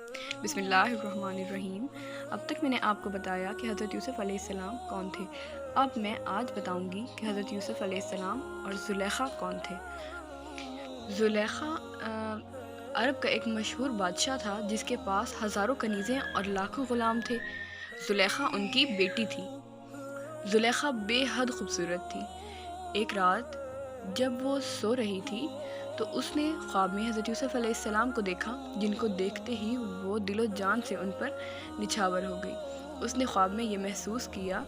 بسم اللہ الرحمن الرحیم۔ اب تک میں نے آپ کو بتایا کہ حضرت یوسف علیہ السلام کون تھے۔ اب میں آج بتاؤں گی کہ حضرت یوسف علیہ السلام اور زلیخا کون تھے۔ زلیخا عرب کا ایک مشہور بادشاہ تھا جس کے پاس ہزاروں کنیزیں اور لاکھوں غلام تھے۔ زلیخا ان کی بیٹی تھی۔ زلیخا بے حد خوبصورت تھی۔ ایک رات جب وہ سو رہی تھی تو اس نے خواب میں حضرت یوسف علیہ السلام کو دیکھا، جن کو دیکھتے ہی وہ دل و جان سے ان پر نچھاور ہو گئی۔ اس نے خواب میں یہ محسوس کیا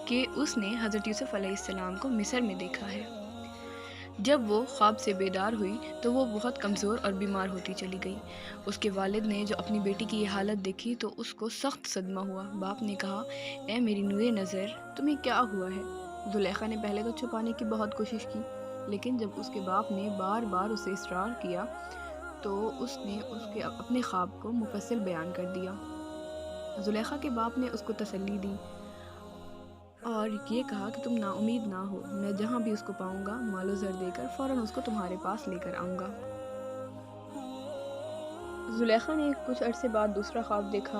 کہ اس نے حضرت یوسف علیہ السلام کو مصر میں دیکھا ہے۔ جب وہ خواب سے بیدار ہوئی تو وہ بہت کمزور اور بیمار ہوتی چلی گئی۔ اس کے والد نے جو اپنی بیٹی کی یہ حالت دیکھی تو اس کو سخت صدمہ ہوا۔ باپ نے کہا، اے میری نورِ نظر، تمہیں کیا ہوا ہے؟ زلیخا نے پہلے تو چھپانے کی بہت کوشش کی، لیکن جب اس کے باپ نے بار بار اسے اصرار کیا تو اس نے اپنے خواب کو مفصل بیان کر دیا۔ زلیخا کے باپ نے اس کو تسلی دی اور یہ کہا کہ تم نا امید نہ ہو، میں جہاں بھی اس کو پاؤں گا مال و زر دے کر فوراً اس کو تمہارے پاس لے کر آؤں گا۔ زلیخا نے کچھ عرصے بعد دوسرا خواب دیکھا،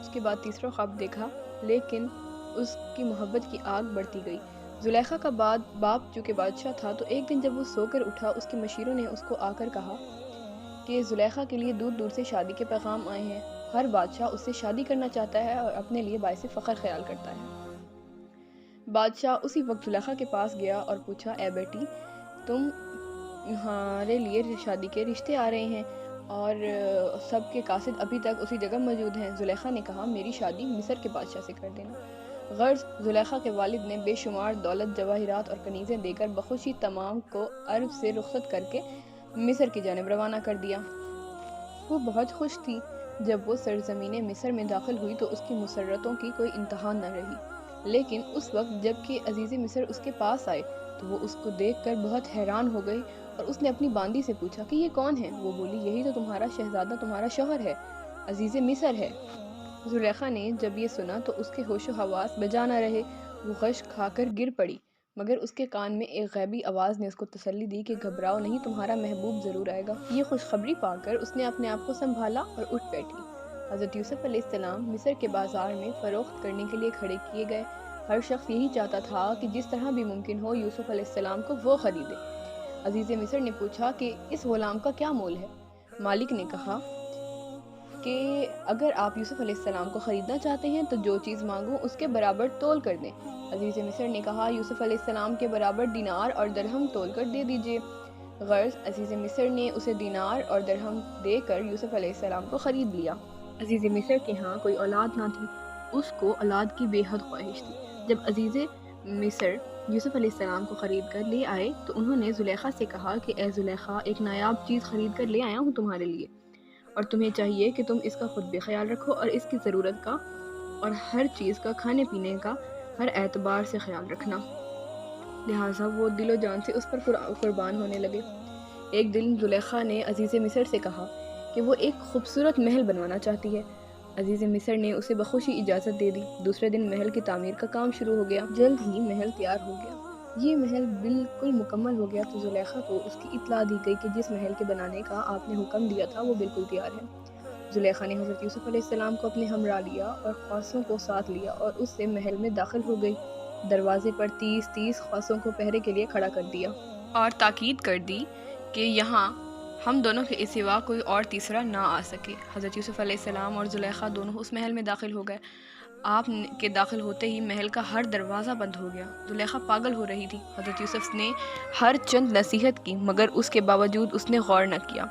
اس کے بعد تیسرا خواب دیکھا، لیکن اس کی محبت کی آگ بڑھتی گئی۔ زلیخا کا باپ چونکہ بادشاہ تھا تو ایک دن جب وہ سو کر اٹھا، اس کے مشیروں نے اس کو آ کر کہا کہ زلیخا کے لیے دور دور سے شادی کے پیغام آئے ہیں۔ ہر بادشاہ اس سے شادی کرنا چاہتا ہے اور اپنے لیے باعث فخر خیال کرتا ہے۔ بادشاہ اسی وقت زلیخا کے پاس گیا اور پوچھا، اے بیٹی، تمہارے لیے شادی کے رشتے آ رہے ہیں اور سب کے قاصد ابھی تک اسی جگہ موجود ہیں۔ زلیخا نے کہا، میری شادی مصر کے بادشاہ سے کر دینا۔ غرض زلیخا کے والد نے بے شمار دولت، جواہرات اور کنیزیں دے کر بخوشی تمام کو عرب سے رخصت کر کے مصر کی جانب روانہ کر دیا۔ وہ بہت خوش تھی۔ جب وہ سرزمین مصر میں داخل ہوئی تو اس کی مسرتوں کی کوئی انتہا نہ رہی، لیکن اس وقت جب کہ عزیز مصر اس کے پاس آئے تو وہ اس کو دیکھ کر بہت حیران ہو گئی اور اس نے اپنی باندی سے پوچھا کہ یہ کون ہے؟ وہ بولی، یہی تو تمہارا شہزادہ، تمہارا شوہر ہے، عزیز مصر ہے۔ زلیخا نے جب یہ سنا تو اس کے ہوش و حواس بجا نہ رہے، وہ غش کھا کر گر پڑی، مگر اس کے کان میں ایک غیبی آواز نے اس کو تسلی دی کہ گھبراؤ نہیں، تمہارا محبوب ضرور آئے گا۔ یہ خوشخبری پا کر اس نے اپنے آپ کو سنبھالا اور اٹھ بیٹھی۔ حضرت یوسف علیہ السلام مصر کے بازار میں فروخت کرنے کے لیے کھڑے کیے گئے۔ ہر شخص یہی چاہتا تھا کہ جس طرح بھی ممکن ہو یوسف علیہ السلام کو وہ خریدے۔ عزیز مصر نے پوچھا کہ اس غلام کا کیا مول ہے؟ مالک نے کہا کہ اگر آپ یوسف علیہ السلام کو خریدنا چاہتے ہیں تو جو چیز مانگوں اس کے برابر تول کر دیں۔ عزیز مصر نے کہا، یوسف علیہ السلام کے برابر دینار اور درہم تول کر دے دیجئے۔ غرض عزیز مصر نے اسے دینار اور درہم دے کر یوسف علیہ السلام کو خرید لیا۔ عزیز مصر کے ہاں کوئی اولاد نہ تھی، اس کو اولاد کی بے حد خواہش تھی۔ جب عزیز مصر یوسف علیہ السلام کو خرید کر لے آئے تو انہوں نے زلیخا سے کہا کہ اے زلیخا، ایک نایاب چیز خرید کر لے آیا ہوں تمہارے لیے، اور تمہیں چاہیے کہ تم اس کا خود بھی خیال رکھو اور اس کی ضرورت کا اور ہر چیز کا، کھانے پینے کا ہر اعتبار سے خیال رکھنا۔ لہٰذا وہ دل و جان سے اس پر قربان ہونے لگے۔ ایک دن زلیخا نے عزیز مصر سے کہا کہ وہ ایک خوبصورت محل بنوانا چاہتی ہے۔ عزیز مصر نے اسے بخوشی اجازت دے دی۔ دوسرے دن محل کی تعمیر کا کام شروع ہو گیا۔ جلد ہی محل تیار ہو گیا۔ یہ محل بالکل مکمل ہو گیا تو زلیخا کو اس کی اطلاع دی گئی کہ جس محل کے بنانے کا آپ نے حکم دیا تھا وہ بالکل تیار ہے۔ زلیخا نے حضرت یوسف علیہ السلام کو اپنے ہمراہ لیا اور خواصوں کو ساتھ لیا اور اس سے محل میں داخل ہو گئی۔ دروازے پر 30 خواصوں کو پہرے کے لیے کھڑا کر دیا اور تاکید کر دی کہ یہاں ہم دونوں کے سوا کوئی اور تیسرا نہ آ سکے۔ حضرت یوسف علیہ السلام اور زلیخا دونوں اس محل میں داخل ہو گئے۔ آپ کے داخل ہوتے ہی محل کا ہر دروازہ بند ہو گیا۔ زلیخا پاگل ہو رہی تھی۔ حضرت یوسف نے ہر چند نصیحت کی مگر اس کے باوجود اس نے غور نہ کیا۔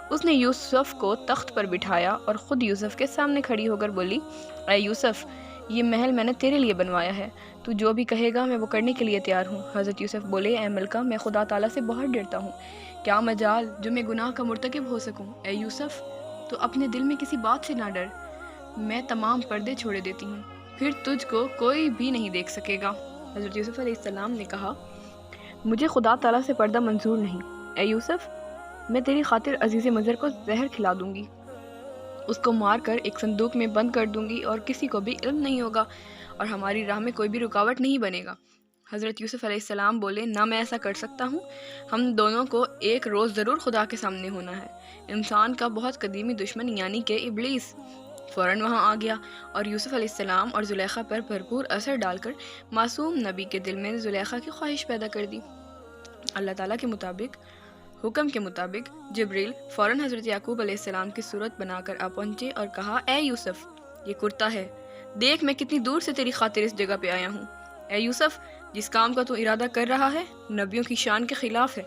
اس نے یوسف کو تخت پر بٹھایا اور خود یوسف کے سامنے کھڑی ہو کر بولی، اے یوسف، یہ محل میں نے تیرے لیے بنوایا ہے، تو جو بھی کہے گا میں وہ کرنے کے لیے تیار ہوں۔ حضرت یوسف بولے، اے ملکہ، میں خدا تعالیٰ سے بہت ڈرتا ہوں، کیا مجال جو میں گناہ کا مرتکب ہو سکوں۔ اے یوسف، تو اپنے دل میں کسی بات سے نہ ڈر، میں تمام پردے چھوڑے دیتی ہوں، پھر تجھ کو کوئی بھی نہیں دیکھ سکے گا۔ حضرت یوسف علیہ السلام نے کہا، مجھے خدا تعالیٰ سے پردہ منظور نہیں۔ اے یوسف، میں تیری خاطر عزیز مصر کو زہر کھلا دوں گی، اس کو مار کر ایک صندوق میں بند کر دوں گی اور کسی کو بھی علم نہیں ہوگا اور ہماری راہ میں کوئی بھی رکاوٹ نہیں بنے گا۔ حضرت یوسف علیہ السلام بولے نہ میں ایسا کر سکتا ہوں، ہم دونوں کو ایک روز ضرور خدا کے سامنے ہونا ہے، انسان کا بہت قدیمی دشمن یعنی کہ ابلیس فوراً وہاں آ گیا اور یوسف علیہ السلام اور زلیخا پر بھرپور اثر ڈال کر معصوم نبی کے دل میں زلیخا کی خواہش پیدا کر دی۔ اللہ تعالیٰ کے حکم کے مطابق جبریل فوراً حضرت یعقوب علیہ السلام کی صورت بنا کر آ پہنچے اور کہا، اے یوسف، یہ کرتا ہے، دیکھ میں کتنی دور سے تیری خاطر اس جگہ پہ آیا ہوں۔ اے یوسف، جس کام کا تو ارادہ کر رہا ہے نبیوں کی شان کے خلاف ہے،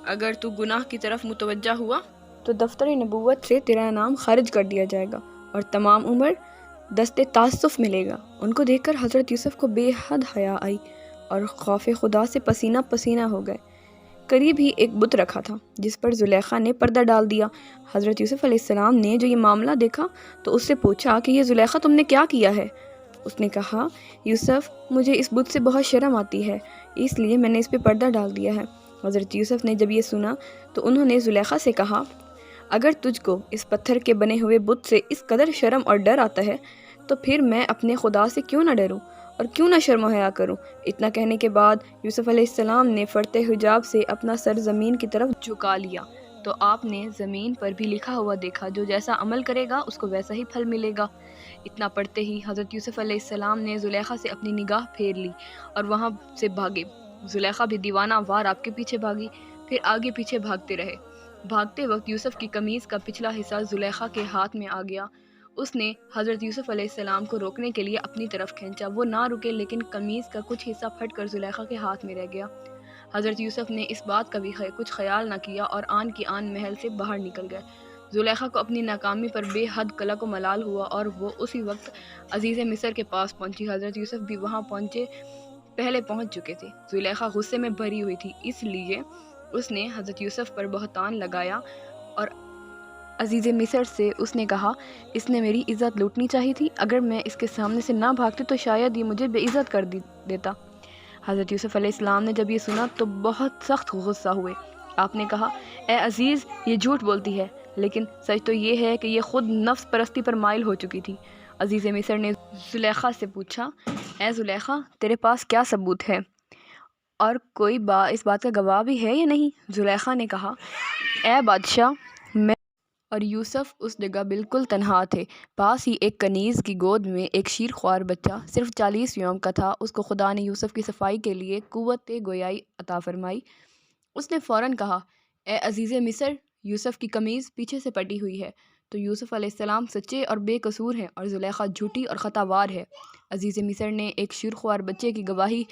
اگر تو گناہ کی طرف متوجہ ہوا تو دفتر نبوت سے تیرا نام خارج کر دیا جائے گا اور تمام عمر دستے تعسف ملے گا۔ ان کو دیکھ کر حضرت یوسف کو بے حد حیا آئی اور خوف خدا سے پسینہ پسینہ ہو گئے۔ قریب ہی ایک بت رکھا تھا جس پر زلیخا نے پردہ ڈال دیا۔ حضرت یوسف علیہ السلام نے جو یہ معاملہ دیکھا تو اس سے پوچھا کہ یہ زلیخا تم نے کیا کیا ہے؟ اس نے کہا، یوسف، مجھے اس بت سے بہت شرم آتی ہے، اس لیے میں نے اس پہ پردہ ڈال دیا ہے۔ حضرت یوسف نے جب یہ سنا تو انہوں نے زلیخا سے کہا، اگر تجھ کو اس پتھر کے بنے ہوئے بت سے اس قدر شرم اور ڈر آتا ہے تو پھر میں اپنے خدا سے کیوں نہ ڈروں اور کیوں نہ شرم و حیا کروں۔ اتنا کہنے کے بعد یوسف علیہ السلام نے فرتے حجاب سے اپنا سر زمین کی طرف جھکا لیا تو آپ نے زمین پر بھی لکھا ہوا دیکھا، جو جیسا عمل کرے گا اس کو ویسا ہی پھل ملے گا۔ اتنا پڑھتے ہی حضرت یوسف علیہ السلام نے زلیخا سے اپنی نگاہ پھیر لی اور وہاں سے بھاگے۔ زلیخا بھی دیوانہ وار آپ کے پیچھے بھاگی، پھر آگے پیچھے بھاگتے رہے۔ بھاگتے وقت یوسف کی قمیض کا پچھلا حصہ زلیخا کے ہاتھ میں آ گیا۔ اس نے حضرت یوسف علیہ السلام کو روکنے کے لیے اپنی طرف کھینچا، وہ نہ رکے لیکن قمیض کا کچھ حصہ پھٹ کر زلیخا کے ہاتھ میں رہ گیا۔ حضرت یوسف نے اس بات کا بھی کچھ خیال نہ کیا اور آن کی آن محل سے باہر نکل گئے۔ زلیخا کو اپنی ناکامی پر بے حد قلق و ملال ہوا اور وہ اسی وقت عزیز مصر کے پاس پہنچی۔ حضرت یوسف بھی وہاں پہلے پہنچ چکے تھے۔ زلیخا غصے میں بھری ہوئی تھی، اس لیے اس نے حضرت یوسف پر بہتان لگایا اور عزیز مصر سے اس نے کہا، اس نے میری عزت لوٹنی چاہی تھی، اگر میں اس کے سامنے سے نہ بھاگتی تو شاید یہ مجھے بے عزت کر دیتا۔ حضرت یوسف علیہ السلام نے جب یہ سنا تو بہت سخت غصہ ہوئے۔ آپ نے کہا، اے عزیز، یہ جھوٹ بولتی ہے، لیکن سچ تو یہ ہے کہ یہ خود نفس پرستی پر مائل ہو چکی تھی۔ عزیز مصر نے زلیخا سے پوچھا، اے زلیخا، تیرے پاس کیا ثبوت ہے اور کوئی اس بات کا گواہ بھی ہے یا نہیں؟ زلیخا نے کہا، اے بادشاہ، میں اور یوسف اس جگہ بالکل تنہا تھے۔ پاس ہی ایک کنیز کی گود میں ایک شیر خوار بچہ صرف 40 یوم کا تھا۔ اس کو خدا نے یوسف کی صفائی کے لیے قوت گویائی عطا فرمائی۔ اس نے فوراً کہا، اے عزیز مصر، یوسف کی قمیض پیچھے سے پٹی ہوئی ہے، تو یوسف علیہ السلام سچے اور بے قصور ہیں اور زلیخا جھوٹی اور خطا وار ہے۔ عزیز مصر نے ایک شیر خوار بچے کی گواہی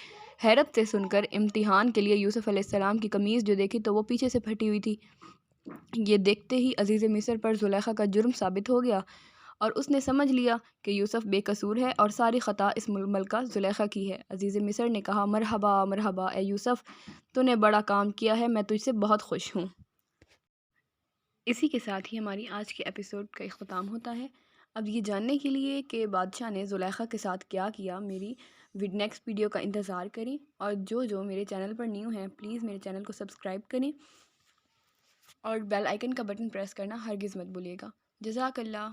حیرت سے سن کر امتحان کے لیے یوسف علیہ السلام کی قمیض جو دیکھی تو وہ پیچھے سے پھٹی ہوئی تھی۔ یہ دیکھتے ہی عزیز مصر پر زلیخا کا جرم ثابت ہو گیا اور اس نے سمجھ لیا کہ یوسف بے قصور ہے اور ساری خطا اس ملکہ زلیخا کی ہے۔ عزیز مصر نے کہا، مرحبا مرحبا اے یوسف، تو نے بڑا کام کیا ہے، میں تجھ سے بہت خوش ہوں۔ اسی کے ساتھ ہی ہماری آج کے ایپیسوڈ کا اختتام ہوتا ہے۔ اب یہ جاننے کے لیے کہ بادشاہ نے زلیخا کے ساتھ کیا کیا، میری نیکسٹ ویڈیو کا انتظار کریں، اور جو میرے چینل پر نیو ہیں پلیز میرے چینل کو سبسکرائب کریں اور بیل آئیکن کا بٹن پریس کرنا ہرگز مت بھولیے گا۔ جزاک اللہ۔